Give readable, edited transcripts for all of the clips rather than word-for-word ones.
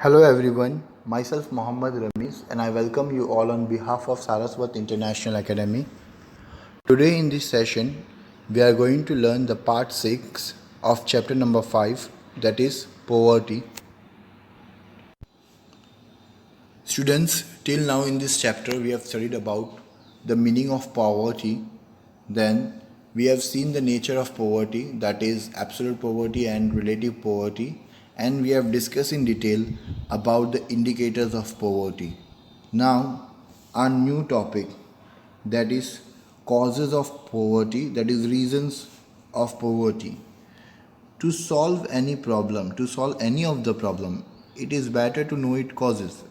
Hello everyone, myself Mohammad Ramesh and I welcome you all on behalf of Saraswat International Academy. Today in this session, we are going to learn the part 6 of chapter number 5, that is poverty. Students, till now in this chapter we have studied about the meaning of poverty, then we have seen the nature of poverty, that is absolute poverty and relative poverty, and we have discussed in detail about the indicators of poverty. Now, our new topic, that is causes of poverty, that is reasons of poverty. To solve any problem, to solve any of the problem, it is better to know its causes,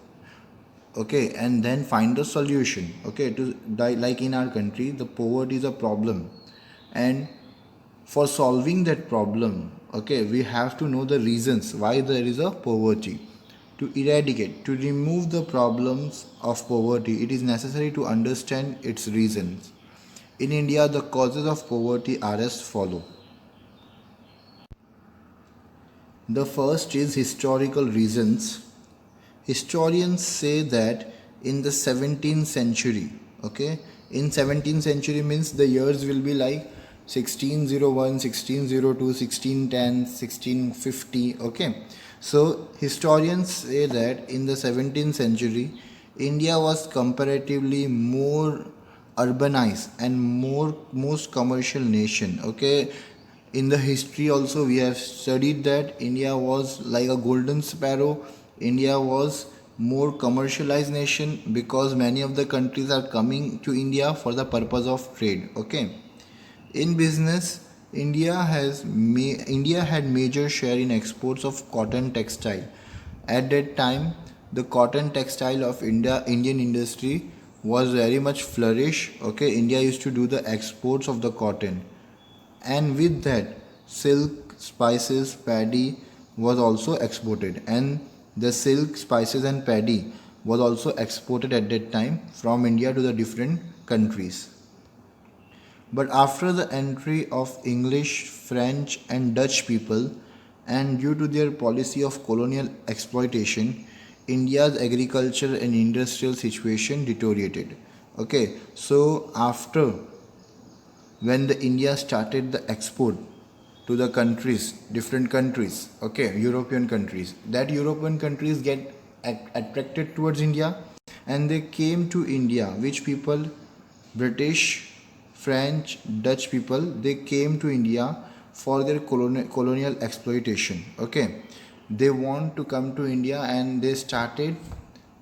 okay, and then find the solution. Okay, to like in our country the poverty is a problem, and for solving that problem, okay, we have to know the reasons why there is a poverty. To eradicate, to remove the problems of poverty, it is necessary to understand its reasons. In India, the causes of poverty are as follow. The first is historical reasons. Historians say that in the 17th century, okay, in 17th century means the years will be like 1601, 1602, 1610, 1650, okay. So historians say that in the 17th century, India was comparatively more urbanized and most commercial nation, okay. In the history also we have studied that India was like a golden sparrow. India was more commercialized nation because many of the countries are coming to India for the purpose of trade, okay. In business, India had major share in exports of cotton textile. At that time, the cotton textile of Indian industry was very much flourish, okay. India used to do the exports of the cotton, and with that silk, spices, paddy was also exported, and the silk, spices and paddy was also exported at that time from India to the different countries. But after the entry of English, French and Dutch people, and due to their policy of colonial exploitation, India's agriculture and industrial situation deteriorated. Okay, so after when the India started the export to the countries, different countries, okay, European countries, that European countries get attracted towards India, and they came to India. Which people? British, French, Dutch people, they came to India for their colonial exploitation, okay. They want to come to India and they started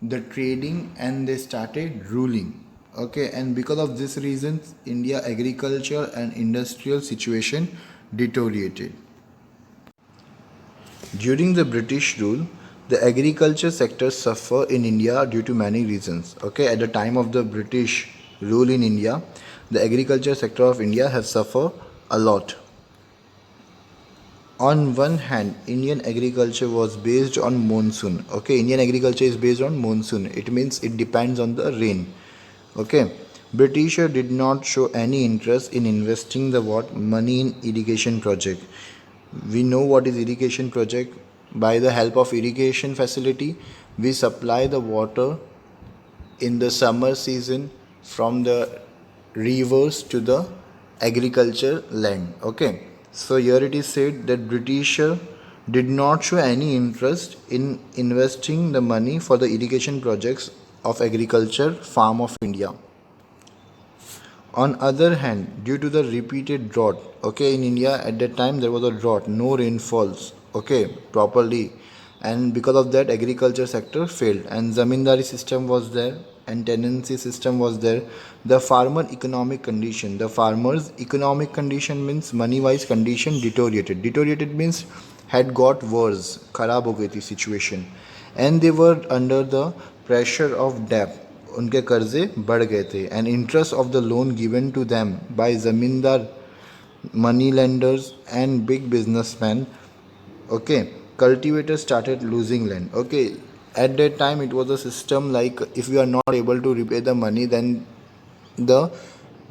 the trading and they started ruling, okay. And because of this reason, India agriculture and industrial situation deteriorated. During the British rule, the agriculture sector suffered in India due to many reasons, okay. At the time of the British rule in India, the agriculture sector of India has suffered a lot. On one hand, Indian agriculture was based on monsoon, okay. Indian agriculture is based on monsoon, it means it depends on the rain, okay. Britisher did not show any interest in investing the money in irrigation project. We know what is irrigation project. By the help of irrigation facility, we supply the water in the summer season from the rivers to the agriculture land, okay. So here it is said that Britisher did not show any interest in investing the money for the irrigation projects of agriculture farm of India. On other hand, due to the repeated drought, okay, in India at that time there was a drought, no rainfalls, okay, properly, and because of that agriculture sector failed, and zamindari system was there and tenancy system was there. The farmer's economic condition means money wise condition deteriorated means had got worse, kharab ho gayi thi situation, and they were under the pressure of debt. उनके कर्जे बढ़ गए थे, and interest of the loan given to them by zamindar, money lenders and big businessmen, okay. Cultivators started losing land, okay. At that time it was a system like if you are not able to repay the money, then the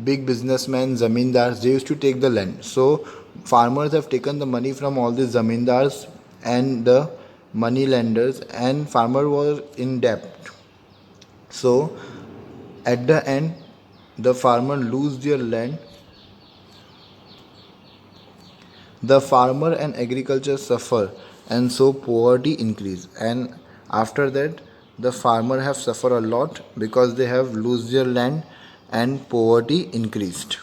big businessmen, zamindars, they used to take the land. So farmers have taken the money from all these zamindars and the money lenders, and farmer was in debt. So at the end, the farmer lose their land. The farmer and agriculture suffer, and so poverty increase. And after that, the farmer have suffer a lot because they have lose their land and poverty increased.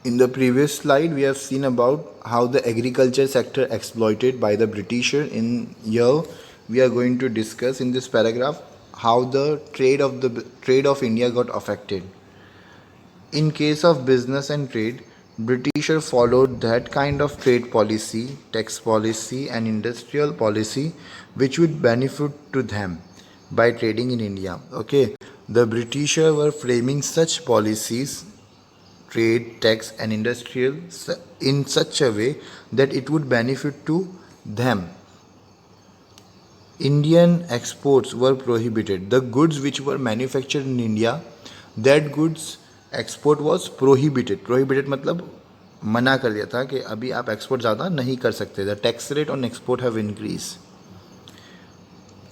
In the previous slide, we have seen about how the agriculture sector exploited by the Britisher. In here, we are going to discuss in this paragraph how the trade of India got affected. In case of business and trade, Britisher followed that kind of trade policy, tax policy and industrial policy which would benefit to them by trading in India. Okay, the Britisher were framing such policies, trade, tax and industrial in such a way that it would benefit to them. Indian exports were prohibited. The goods which were manufactured in India, that goods export was prohibited. Prohibited मतलब मना कर दिया था कि अभी आप export ज़्यादा नहीं कर सकते. The tax rate on export have increased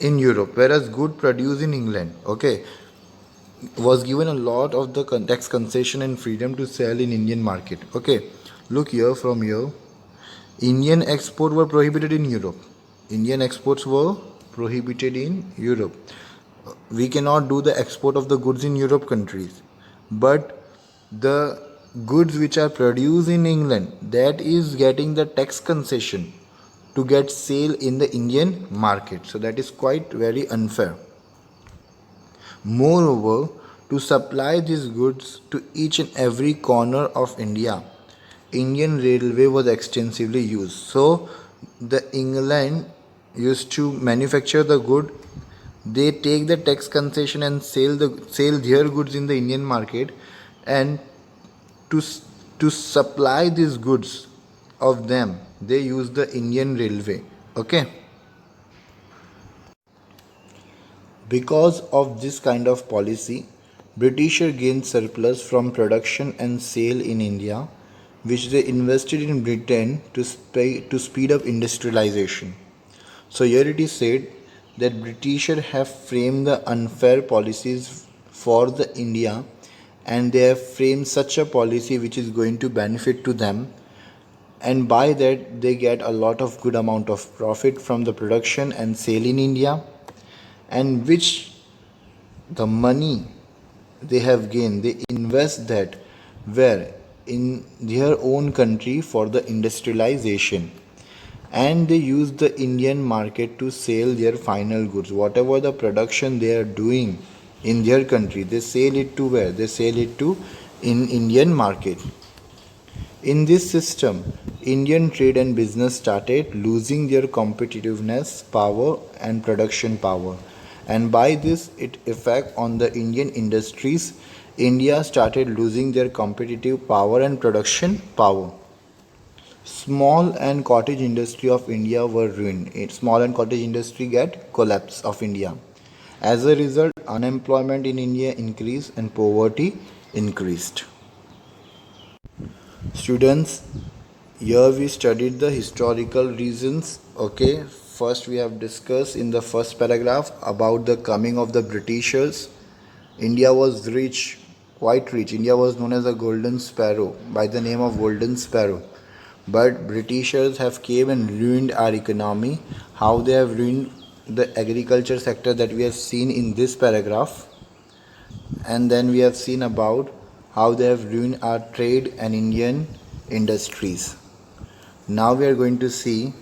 in Europe, whereas good produced in England, okay, was given a lot of the tax concession and freedom to sell in Indian market. Okay, look here from here. Indian exports were prohibited in Europe. Indian exports were prohibited in Europe. We cannot do the export of the goods in Europe countries, but the goods which are produced in England, that is getting the tax concession to get sale in the Indian market. So that is quite very unfair. Moreover, to supply these goods to each and every corner of India, Indian railway was extensively used. So the England used to manufacture the good, they take the tax concession and sell their goods in the Indian market, and to supply these goods of them, they use the Indian railway. Okay. Because of this kind of policy, Britisher gained surplus from production and sale in India, which they invested in Britain to speed up industrialization. So here it is said that Britisher have framed the unfair policies for the India, and they have framed such a policy which is going to benefit to them, and by that they get a lot of good amount of profit from the production and sale in India, and which the money they have gained, they invest that where in their own country for the industrialization, and they use the Indian market to sell their final goods. Whatever the production they are doing in their country, they sell it to where? They sell it to in Indian market. In this system, Indian trade and business started losing their competitiveness, power and production power. And by this, it effect on the Indian industries. India started losing their competitive power and production power. Small and cottage industry of India were ruined. Small and cottage industry get collapse of India. As a result, unemployment in India increased and poverty increased. Students, here we studied the historical reasons. Okay, first we have discussed in the first paragraph about the coming of the Britishers. India was rich, quite rich. India was known as a golden sparrow, by the name of golden sparrow. But Britishers have came and ruined our economy. How they have ruined the agriculture sector, that we have seen in this paragraph. And then we have seen about how they have ruined our trade and Indian industries. Now we are going to see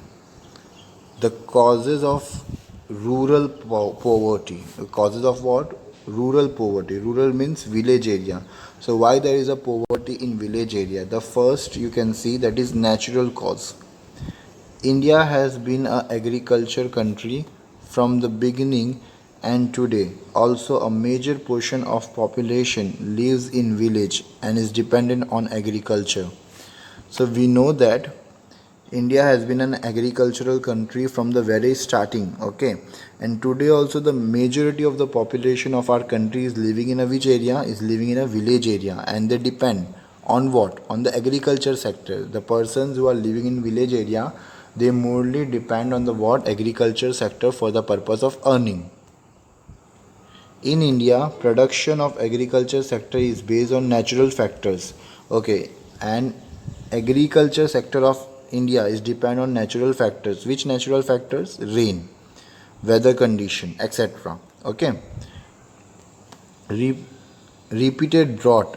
the causes of rural poverty. The causes of what? Rural poverty. Rural means village area. So why there is a poverty in village area? The first you can see, that is natural cause. India has been an agriculture country from the beginning, and today also a major portion of population lives in village and is dependent on agriculture. So we know that India has been an agricultural country from the very starting, okay, and today also the majority of the population of our country is living in a which area? Is living in a village area, and they depend on what? On the agriculture sector. The persons who are living in village area, They morely depend on the what agriculture sector for the purpose of earning. In India, production of agriculture sector is based on natural factors. Okay, and agriculture sector of India is depend on natural factors. Which natural factors? Rain, weather condition, etc. Okay. Re- Repeated drought.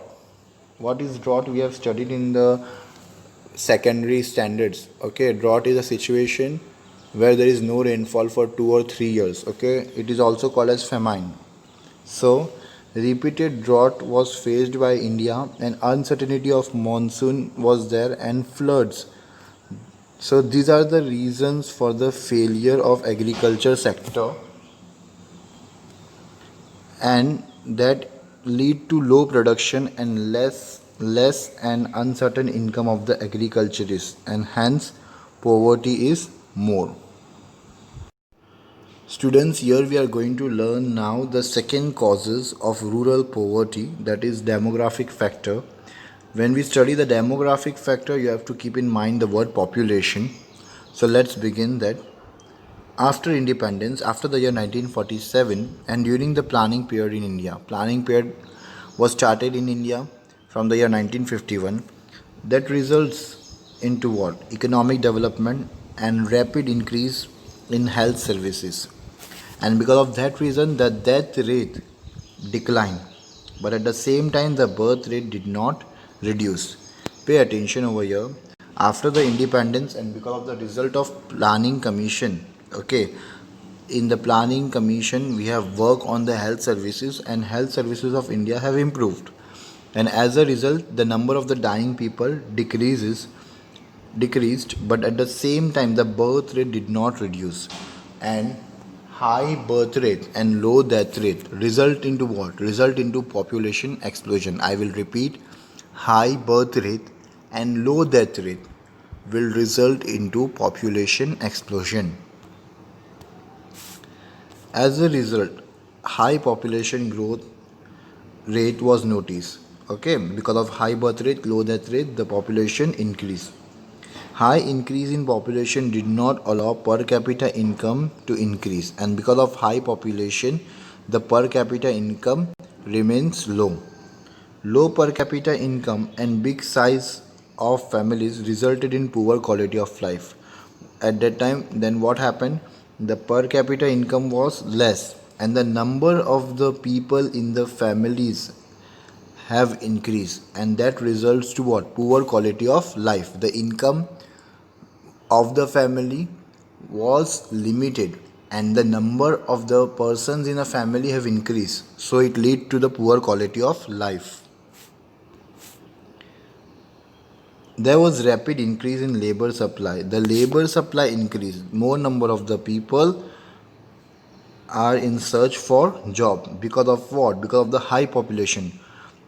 What is drought? We have studied in the secondary standards. Okay, drought is a situation where there is no rainfall for 2 or 3 years. Okay, it is also called as famine. So, repeated drought was faced by India, and uncertainty of monsoon was there, and floods. So, these are the reasons for the failure of agriculture sector, and that lead to low production and less and uncertain income of the agriculturists, and hence poverty is more. Students, here we are going to learn now the second causes of rural poverty, that is demographic factor. When we study the demographic factor, you have to keep in mind the word population. So let's begin that. After independence, after the year 1947, and during the planning period in India, planning period was started in India from the year 1951, that results into what? Economic development and rapid increase in health services. And because of that reason, the death rate declined, but at the same time the birth rate did not reduce. Pay attention over here. After the independence, and because of the result of planning commission, okay, in the planning commission we have worked on the health services, and health services of India have improved, and as a result the number of the dying people decreased, but at the same time the birth rate did not reduce. And high birth rate and low death rate result into what? Result into population explosion. I will repeat: high birth rate and low death rate will result into population explosion. As a result, high population growth rate was noticed. Okay, because of high birth rate, low death rate, the population increased. High increase in population did not allow per capita income to increase, and because of high population, the per capita income remains low. Low per capita income and big size of families resulted in poor quality of life. At that time, then what happened? The per capita income was less, and the number of the people in the families have increased, and that results to what? Poor quality of life. The income of the family was limited, and the number of the persons in a family have increased, so it lead to the poor quality of life. There was rapid increase in labor supply. The labor supply increased. More number of the people are in search for job. Because of what? Because of the high population.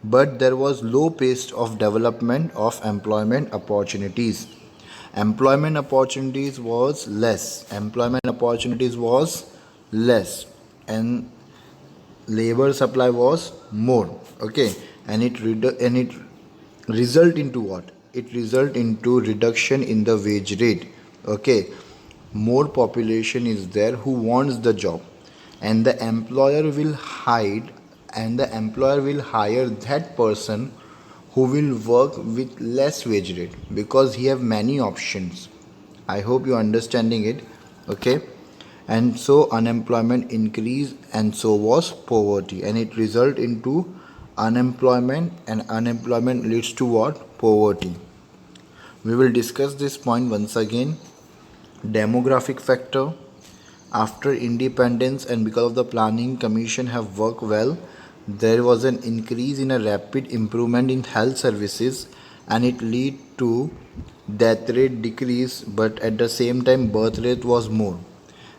But there was low pace of development of employment opportunities. Employment opportunities was less. Employment opportunities was less, and labor supply was more. Okay, and it result into what? It result into reduction in the wage rate. Okay, more population is there who wants the job, and the employer will hide and the employer will hire that person who will work with less wage rate, because he have many options. I hope you are understanding it. Okay, and so unemployment increased, and so was poverty, and it result into unemployment, and unemployment leads to what? Poverty. We will discuss this point once again. Demographic factor. After independence, and because of the planning commission have worked well, there was an increase in a rapid improvement in health services, and it lead to death rate decrease, but at the same time birth rate was more,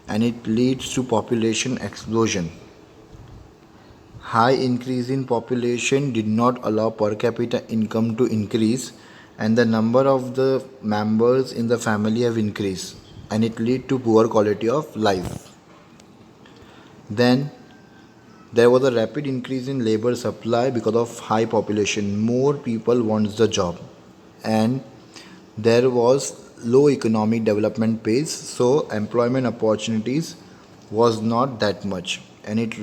and it leads to population explosion. High increase in population did not allow per capita income to increase, and the number of the members in the family have increased, and it lead to poor quality of life. Then there was a rapid increase in labor supply because of high population. More people wants the job, and there was low economic development pace, so employment opportunities was not that much, and it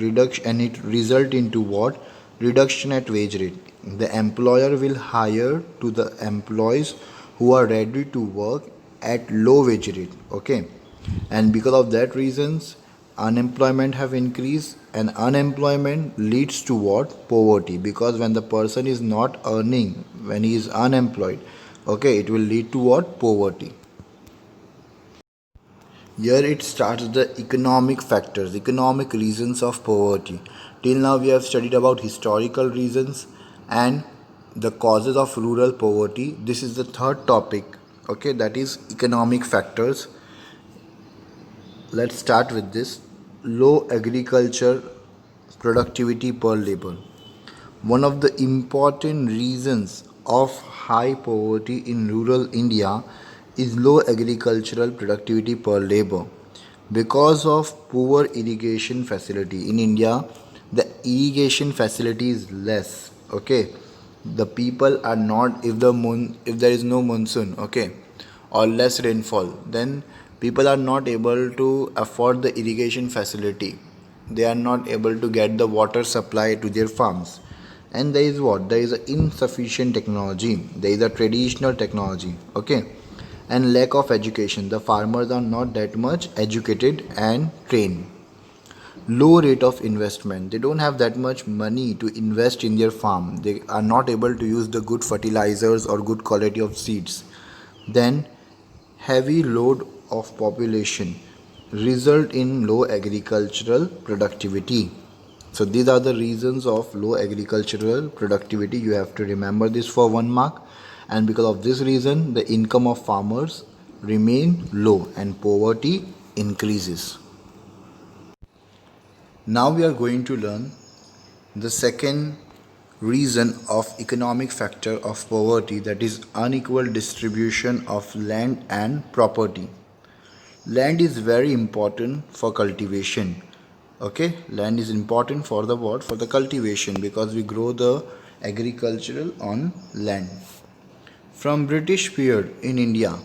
result into what? Reduction at wage rate. The employer will hire to the employees who are ready to work at low wage rate. Okay, and because of that reasons, unemployment have increased, and unemployment leads to what? Poverty, because when the person is not earning, when he is unemployed, okay, it will lead to what? Poverty. Here it starts the economic factors, economic reasons of poverty. Till now we have studied about historical reasons and the causes of rural poverty. This is the third topic, okay, that is economic factors. Let's start with this. Low agriculture productivity per labor. One of the important reasons of high poverty in rural India is low agricultural productivity per labor. Because of poor irrigation facility in India, the irrigation facility is less. Okay, the people are not, if there is no monsoon, okay, or less rainfall, then people are not able to afford the irrigation facility. They are not able to get the water supply to their farms, and there is what? There is a insufficient technology, there is a traditional technology, okay, and lack of education. The farmers are not that much educated and trained. Low rate of investment, they don't have that much money to invest in their farm, they are not able to use the good fertilizers or good quality of seeds. Then heavy load of population result in low agricultural productivity. So these are the reasons of low agricultural productivity. You have to remember this for 1 mark. And because of this reason, the income of farmers remain low and poverty increases. Now we are going to learn the second reason of economic factor of poverty, that is unequal distribution of land and property. Land is very important for cultivation. Okay, land is important for the what? For the cultivation, because we grow the agricultural on land. From British period in India,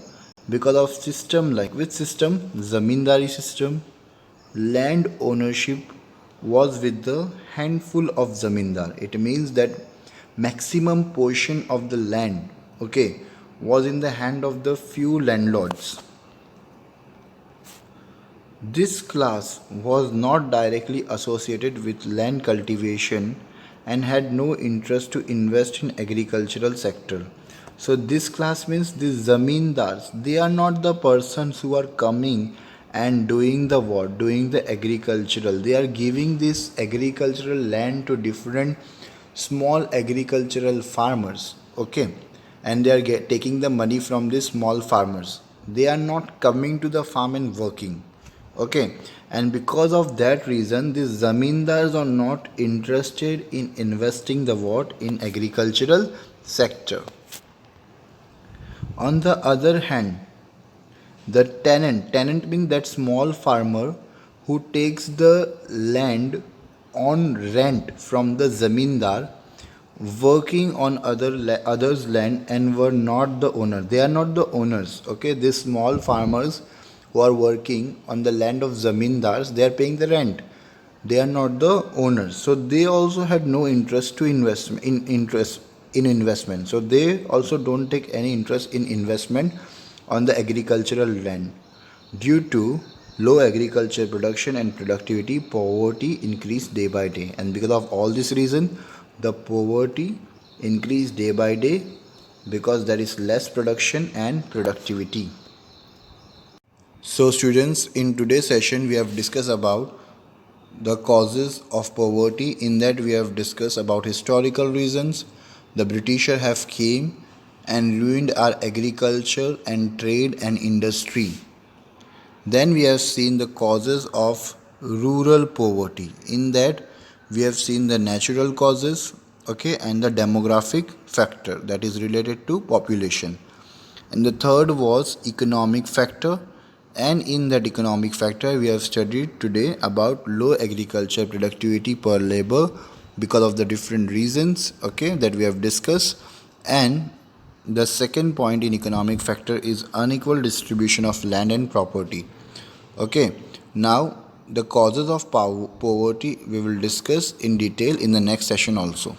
because of system, like which system? Zamindari system. Land ownership was with the handful of zamindar. It means that maximum portion of the land, okay, was in the hand of the few landlords. This class was not directly associated with land cultivation and had no interest to invest in agricultural sector. So this class means these zamindars, they are not the persons who are coming and doing the what? Doing the agricultural. They are giving this agricultural land to different small agricultural farmers, okay, and they are taking the money from these small farmers. They are not coming to the farm and working. Okay, and because of that reason, these zamindars are not interested in investing the what? In agricultural sector. On the other hand, the tenant means that small farmer who takes the land on rent from the zamindar, working on others land, and were not the owner. They are not the owners. Okay, these small farmers who are working on the land of zamindars, they are paying the rent, they are not the owners, so they also had no interest to invest in investment, so they also don't take any interest in investment on the agricultural land. Due to low agriculture production and productivity, poverty increased day by day, and because of all this reason, the poverty increased day by day, because there is less production and productivity. So students, in today's session we have discussed about the causes of poverty. In that we have discussed about historical reasons. The Britisher have came and ruined our agriculture and trade and industry. Then we have seen the causes of rural poverty. In that we have seen the natural causes, okay, and the demographic factor that is related to population. And the third was economic factor, and in that economic factor we have studied today about low agriculture productivity per labor because of the different reasons, okay, that we have discussed. And The second point in economic factor is unequal distribution of land and property. Okay, now the causes of poverty we will discuss in detail in the next session also.